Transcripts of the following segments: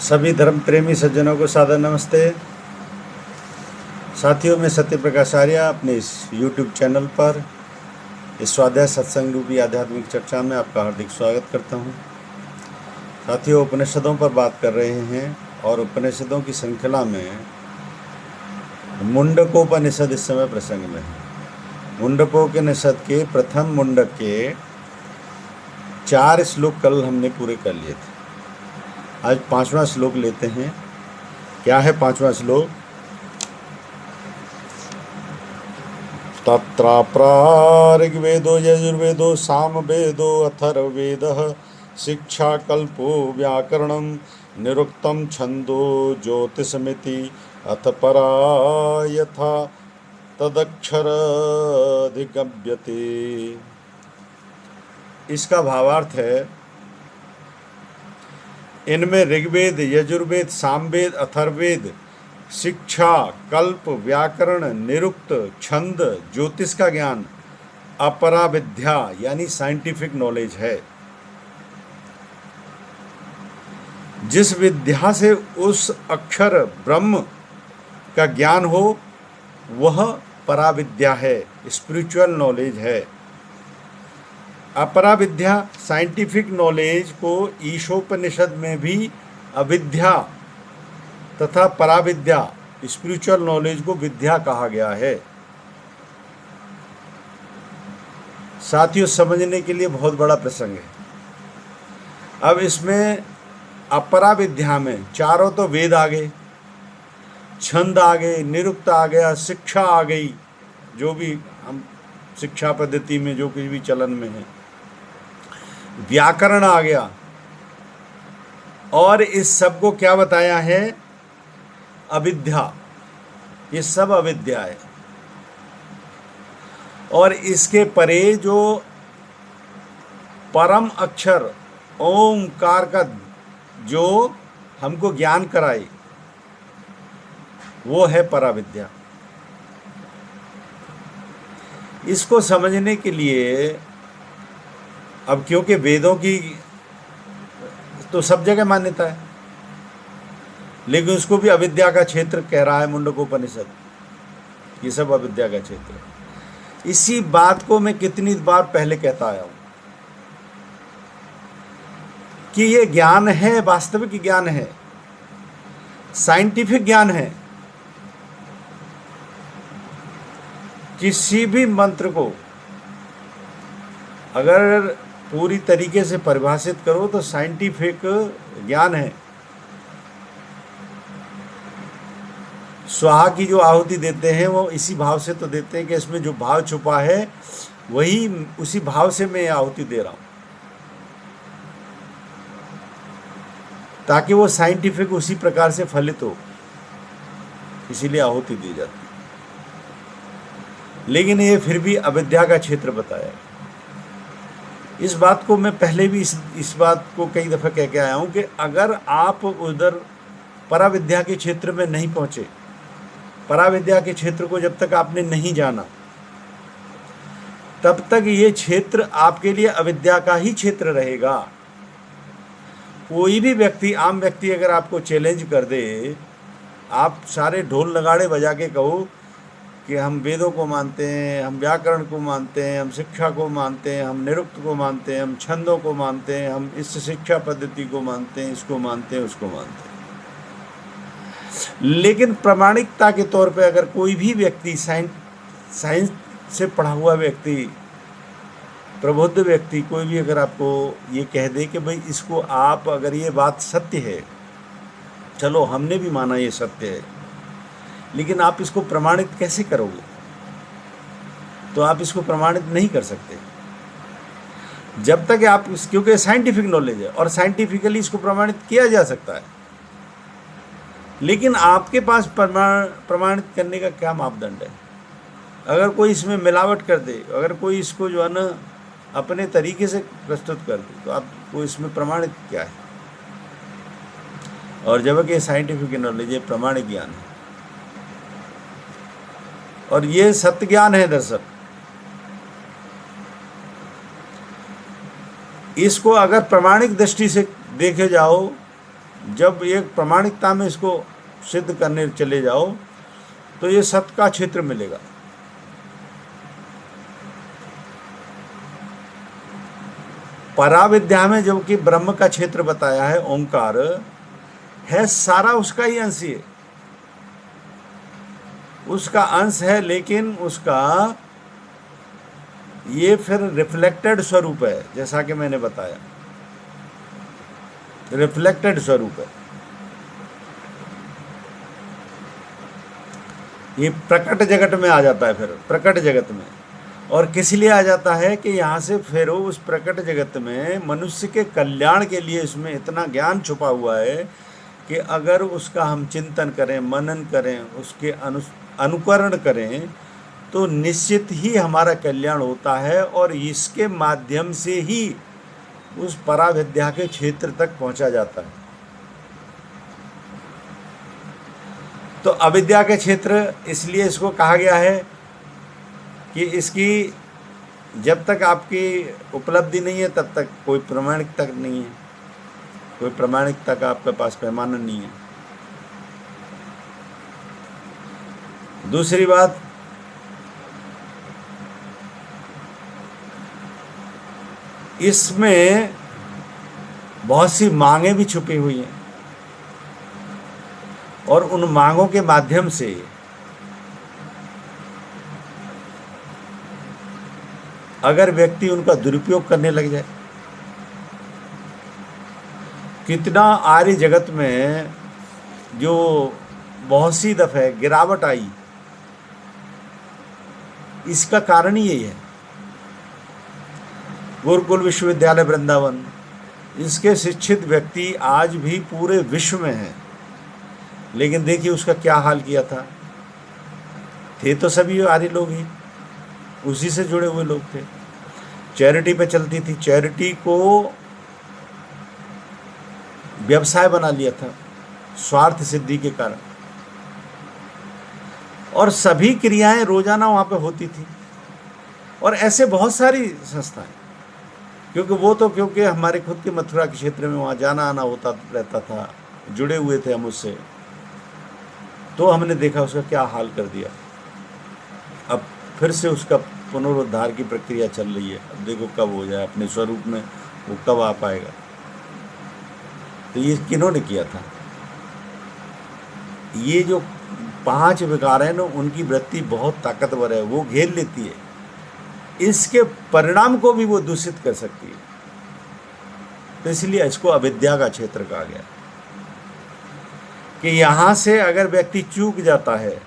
सभी धर्म प्रेमी सज्जनों को सादर नमस्ते। साथियों, मैं सत्य प्रकाश आर्य अपने इस YouTube चैनल पर इस स्वाध्याय सत्संग रूपी आध्यात्मिक चर्चा में आपका हार्दिक स्वागत करता हूं। साथियों, उपनिषदों पर बात कर रहे हैं और उपनिषदों की श्रृंखला में मुंडकोपनिषद इस समय प्रसंग में है। मुंडकोपनिषद के प्रथम मुंडक के 4 श्लोक कल हमने पूरे कर लिए थे। आज 5वां श्लोक लेते हैं। क्या है 5वां श्लोक? तत्राप्राऋग्वेदो यजुर्वेदो सामवेदो अथर्ववेदः शिक्षा कल्पो व्याकरणं निरुक्तं छन्दो ज्योतिषमिति अथ परा यथा तदक्षराधिगम्यते। इसका भावार्थ है, इनमें ऋग्वेद, यजुर्वेद, सामवेद, अथर्ववेद शिक्षा, कल्प, व्याकरण, निरुक्त, छंद, ज्योतिष का ज्ञान, अपरा विद्या यानी साइंटिफिक नॉलेज है। जिस विद्या से उस अक्षर ब्रह्म का ज्ञान हो वह पराविद्या है, स्पिरिचुअल नॉलेज है। अपरा विद्या साइंटिफिक नॉलेज को ईशोपनिषद में भी अविद्या तथा पराविद्या स्पिरिचुअल नॉलेज को विद्या कहा गया है। साथियों, समझने के लिए बहुत बड़ा प्रसंग है। अब इसमें अपरा विद्या में चारों तो वेद आ गए, छंद आ गए, निरुक्त आ गया, शिक्षा आ गई, जो भी हम शिक्षा पद्धति में जो कुछ भी चलन में है, व्याकरण आ गया, और इस सब को क्या बताया है? अविद्या। ये सब अविद्या है। और इसके परे जो परम अक्षर ओंकार का जो हमको ज्ञान कराए वो है पराविद्या। इसको समझने के लिए अब क्योंकि वेदों की तो सब जगह मान्यता है, लेकिन उसको भी अविद्या का क्षेत्र कह रहा है मुंडकोपनिषद। ये सब अविद्या का क्षेत्र है। इसी बात को मैं कितनी बार पहले कहता आया हूं कि ये ज्ञान है, वास्तविक ज्ञान है, साइंटिफिक ज्ञान है। किसी भी मंत्र को अगर पूरी तरीके से परिभाषित करो तो साइंटिफिक ज्ञान है। स्वाहा की जो आहुति देते हैं वो इसी भाव से तो देते हैं कि इसमें जो भाव छुपा है वही, उसी भाव से मैं आहुति दे रहा हूं, ताकि वो साइंटिफिक उसी प्रकार से फलित हो, इसीलिए आहुति दी जाती है। लेकिन ये फिर भी अविद्या का क्षेत्र बताया। इस बात को मैं पहले भी इस बात को कई दफ़ा कह के आया हूँ कि अगर आप उधर पराविद्या के क्षेत्र में नहीं पहुँचे, पराविद्या के क्षेत्र को जब तक आपने नहीं जाना, तब तक ये क्षेत्र आपके लिए अविद्या का ही क्षेत्र रहेगा। कोई भी व्यक्ति, आम व्यक्ति अगर आपको चैलेंज कर दे, आप सारे ढोल नगाड़े बजा के कहो कि हम वेदों को मानते हैं, हम व्याकरण को मानते हैं, हम शिक्षा को मानते हैं, हम निरुक्त को मानते हैं, हम छंदों को मानते हैं, हम इस शिक्षा पद्धति को मानते हैं, इसको मानते हैं, उसको मानते हैं, लेकिन प्रामाणिकता के तौर पे अगर कोई भी व्यक्ति, साइंस से पढ़ा हुआ व्यक्ति, प्रबुद्ध व्यक्ति, कोई भी अगर आपको ये कह दे कि भाई इसको आप, अगर ये बात सत्य है, चलो हमने भी माना ये सत्य है, लेकिन आप इसको प्रमाणित कैसे करोगे? तो आप इसको प्रमाणित नहीं कर सकते जब तक आप, क्योंकि साइंटिफिक नॉलेज है और साइंटिफिकली इसको प्रमाणित किया जा सकता है, लेकिन आपके पास प्रमाणित करने का क्या मापदंड है? अगर कोई इसमें मिलावट कर दे, अगर कोई इसको जो है ना अपने तरीके से प्रस्तुत कर दे, तो आपको इसमें प्रमाणित क्या है? और जबकि साइंटिफिक नॉलेज ये प्रमाणिक ज्ञान है और ये सत्य ज्ञान है। दरअसल इसको अगर प्रमाणिक दृष्टि से देखे जाओ जब एक प्रामाणिकता में इसको सिद्ध करने चले जाओ तो ये सत का क्षेत्र मिलेगा। पराविद्या में जबकि ब्रह्म का क्षेत्र बताया है, ओंकार है, सारा उसका ही अंश है, उसका अंश है, लेकिन उसका ये फिर रिफ्लेक्टेड स्वरूप है, जैसा कि मैंने बताया, रिफ्लेक्टेड स्वरूप है। ये प्रकट जगत में आ जाता है, फिर प्रकट जगत में, और किस लिए आ जाता है कि यहाँ से फिर उस प्रकट जगत में मनुष्य के कल्याण के लिए इसमें इतना ज्ञान छुपा हुआ है कि अगर उसका हम चिंतन करें, मनन करें, उसके अनुकरण करें तो निश्चित ही हमारा कल्याण होता है, और इसके माध्यम से ही उस पराविद्या के क्षेत्र तक पहुंचा जाता है। तो अविद्या के क्षेत्र इसलिए इसको कहा गया है कि इसकी जब तक आपकी उपलब्धि नहीं है तब तक कोई प्रमाणिकता नहीं है, कोई प्रमाणिकता का आपके पास पैमाना नहीं है। दूसरी बात, इसमें बहुत सी मांगें भी छुपी हुई हैं, और उन मांगों के माध्यम से अगर व्यक्ति उनका दुरुपयोग करने लग जाए, कितना आर्य जगत में जो बहुत सी दफे गिरावट आई, इसका कारण ही यही है। गुरुकुल विश्वविद्यालय वृंदावन, इसके शिक्षित व्यक्ति आज भी पूरे विश्व में हैं, लेकिन देखिए उसका क्या हाल किया था। थे तो सभी आर्य लोग ही, उसी से जुड़े हुए लोग थे, चैरिटी पे चलती थी, चैरिटी को व्यवसाय बना लिया था स्वार्थ सिद्धि के कारण, और सभी क्रियाएं रोजाना वहां पे होती थी। और ऐसे बहुत सारी संस्थाएं, क्योंकि हमारे खुद के मथुरा के क्षेत्र में वहाँ जाना आना होता रहता था, जुड़े हुए थे हम उससे, तो हमने देखा उसका क्या हाल कर दिया। अब फिर से उसका पुनरुद्धार की प्रक्रिया चल रही है, अब देखो कब हो जाए, अपने स्वरूप में वो कब आ पाएगा। तो ये किन्होंने किया था? ये जो 5 विकार हैं ना, उनकी वृत्ति बहुत ताकतवर है, वो घेर लेती है, इसके परिणाम को भी वो दूषित कर सकती है। तो इसलिए इसको अविद्या का क्षेत्र कहा गया कि यहाँ से अगर व्यक्ति चूक जाता है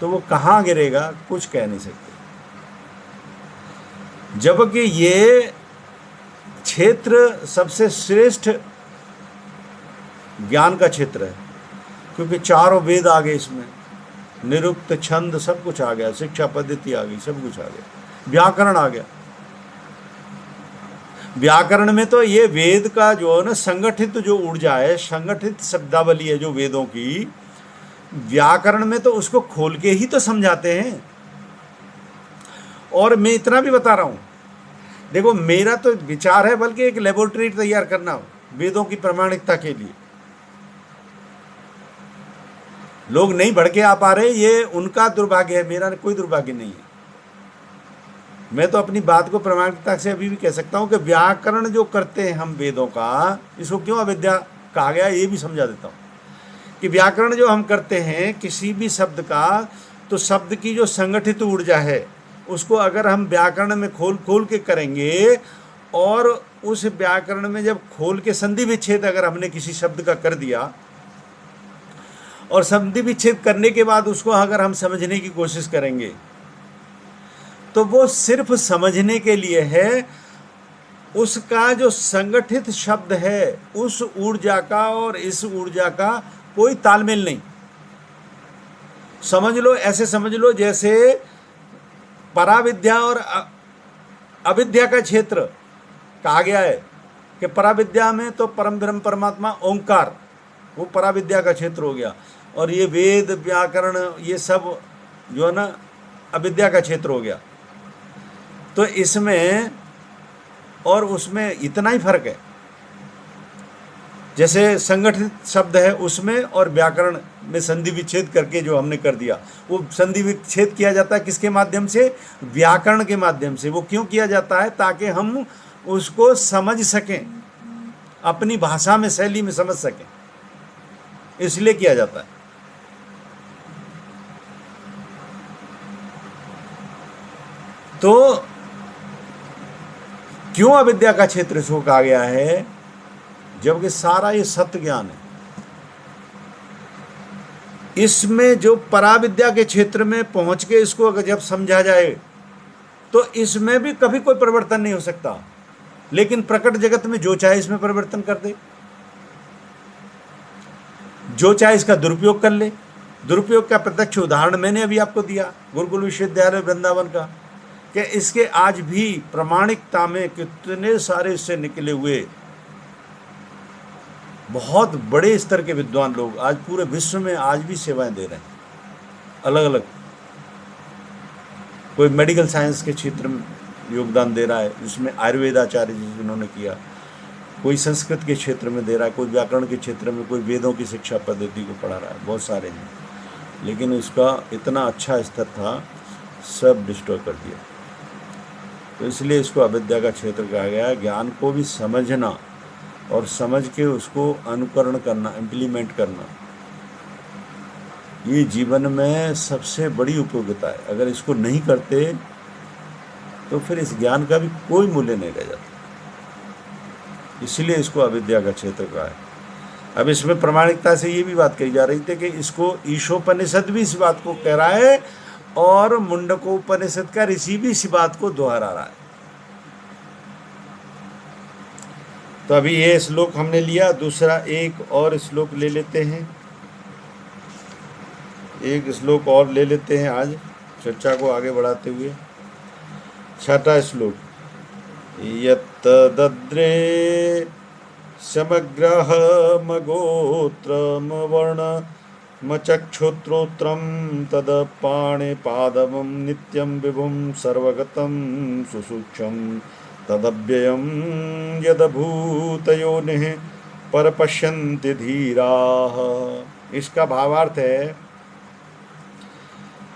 तो वो कहाँ गिरेगा कुछ कह नहीं सकते। जबकि ये क्षेत्र सबसे श्रेष्ठ ज्ञान का क्षेत्र है, क्योंकि चारों वेद आ गए इसमें, निरुक्त, छंद, सब कुछ आ गया, शिक्षा पद्धति आ गई, सब कुछ आ गया, व्याकरण आ गया। व्याकरण में तो ये वेद का जो है ना संगठित जो ऊर्जा है, संगठित शब्दावली है जो वेदों की, व्याकरण में तो उसको खोल के ही तो समझाते हैं। और मैं इतना भी बता रहा हूं, देखो मेरा तो विचार है बल्कि एक लेबोरेटरी तैयार करना वेदों की प्रामाणिकता के लिए। लोग नहीं बढ़ के आ पा रहे, ये उनका दुर्भाग्य है, मेरा कोई दुर्भाग्य नहीं है। मैं तो अपनी बात को प्रामाणिकता से अभी भी कह सकता हूं कि व्याकरण जो करते हैं हम वेदों का, इसको क्यों अविद्या कहा गया ये भी समझा देता हूं कि व्याकरण जो हम करते हैं किसी भी शब्द का, तो शब्द की जो संगठित ऊर्जा है उसको अगर हम व्याकरण में खोल के करेंगे, और उस व्याकरण में जब खोल के संधि विच्छेद अगर हमने किसी शब्द का कर दिया, और संधि विच्छेद करने के बाद उसको अगर हम समझने की कोशिश करेंगे, तो वो सिर्फ समझने के लिए है। उसका जो संगठित शब्द है, उस ऊर्जा का और इस ऊर्जा का कोई तालमेल नहीं। समझ लो, ऐसे समझ लो जैसे पराविद्या और अविद्या का क्षेत्र कहा गया है कि पराविद्या में तो परम ब्रह्म परमात्मा ओंकार, वो पराविद्या का क्षेत्र हो गया, और ये वेद व्याकरण ये सब जो है ना अविद्या का क्षेत्र हो गया। तो इसमें और उसमें इतना ही फर्क है। जैसे संगठित शब्द है उसमें और व्याकरण में संधि विच्छेद करके जो हमने कर दिया, वो संधि विच्छेद किया जाता है किसके माध्यम से? व्याकरण के माध्यम से। वो क्यों किया जाता है? ताकि हम उसको समझ सकें, अपनी भाषा में, शैली में समझ सकें, इसलिए किया जाता है। तो क्यों अविद्या का क्षेत्र इसको कहा गया है? जबकि सारा ये सत्य ज्ञान है। इसमें जो पराविद्या के क्षेत्र में पहुंच के इसको अगर जब समझा जाए तो इसमें भी कभी कोई परिवर्तन नहीं हो सकता, लेकिन प्रकट जगत में जो चाहे इसमें परिवर्तन कर दे, जो चाहे इसका दुरुपयोग कर ले। दुरुपयोग का प्रत्यक्ष उदाहरण मैंने अभी आपको दिया गुरुकुल विश्वविद्यालय वृंदावन का, कि इसके आज भी प्रामाणिकता में कितने सारे इससे निकले हुए बहुत बड़े स्तर के विद्वान लोग आज पूरे विश्व में आज भी सेवाएं दे रहे हैं, अलग अलग। कोई मेडिकल साइंस के क्षेत्र में योगदान दे रहा है, जिसमें आयुर्वेदाचार्य जी जिन्होंने किया, कोई संस्कृत के क्षेत्र में दे रहा है, कोई व्याकरण के क्षेत्र में, कोई वेदों की शिक्षा पद्धति को पढ़ा रहा है, बहुत सारे हैं। लेकिन उसका इतना अच्छा स्तर था, सब डिस्ट्रॉय कर दिया। तो इसलिए इसको अविद्या का क्षेत्र कहा गया है। ज्ञान को भी समझना और समझ के उसको अनुकरण करना, इम्प्लीमेंट करना, ये जीवन में सबसे बड़ी उपयोगिता है। अगर इसको नहीं करते तो फिर इस ज्ञान का भी कोई मूल्य नहीं रह जाता। इसलिए इसको अविद्या का क्षेत्र कहा है। अब इसमें प्रामाणिकता से ये भी बात कही जा रही थी कि इसको ईशोपनिषद भी इस बात को कह रहा है और मुंडकोपनिषद का ऋषि भी इसी बात को दोहरा रहा है। तो अभी ये श्लोक हमने लिया, दूसरा एक और श्लोक ले लेते हैं, एक श्लोक और ले लेते हैं आज चर्चा को आगे बढ़ाते हुए। छठा श्लोक, यत्तद्रे समग्रहमगोत्रम वर्णमचक्षुत्रोत्रम तदपाणिपादवं नित्यं विभुं सर्वगतं सुसूक्ष्मं तदव्ययं यदभूतयोनिः परपश्यन्ति धीराः। इसका भावार्थ है,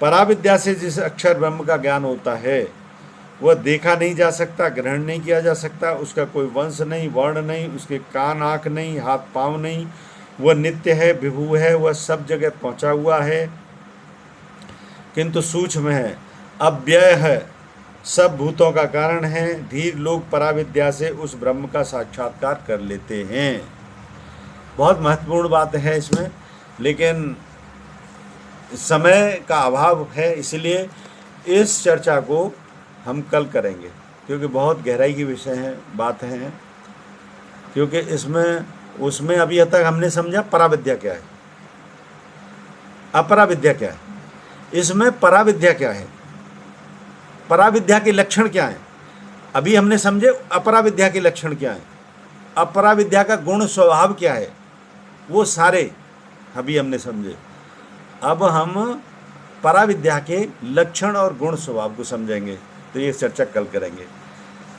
पराविद्या से जिस अक्षर ब्रह्म का ज्ञान होता है वह देखा नहीं जा सकता, ग्रहण नहीं किया जा सकता, उसका कोई वंश नहीं, वर्ण नहीं, उसके कान आँख नहीं, हाथ पाँव नहीं, वह नित्य है, विभू है, वह सब जगह पहुँचा हुआ है, किंतु सूक्ष्म है, अव्यय है, सब भूतों का कारण है। धीर लोग पराविद्या से उस ब्रह्म का साक्षात्कार कर लेते हैं। बहुत महत्वपूर्ण बात है इसमें, लेकिन समय का अभाव है, इसलिए इस चर्चा को हम कल करेंगे, क्योंकि बहुत गहराई की विषय है, बात है। क्योंकि उसमें अभी तक हमने समझा पराविद्या क्या है, अपराविद्या क्या है, इसमें पराविद्या क्या है, पराविद्या के लक्षण क्या हैं, अभी हमने समझे अपराविद्या के लक्षण क्या हैं, अपराविद्या का गुण स्वभाव क्या है, वो सारे अभी हमने समझे। अब हम पराविद्या के लक्षण और गुण स्वभाव को समझेंगे, तो ये चर्चा कल करेंगे।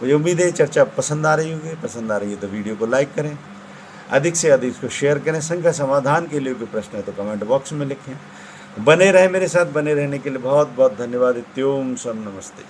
मुझे उम्मीद है चर्चा पसंद आ रही होगी। पसंद आ रही है तो वीडियो को लाइक करें, अधिक से अधिक इसको शेयर करें। शंका समाधान के लिए कोई प्रश्न है तो कमेंट बॉक्स में लिखें। बने रहें मेरे साथ, बने रहने के लिए बहुत बहुत धन्यवाद। इत्योम सम नमस्ते।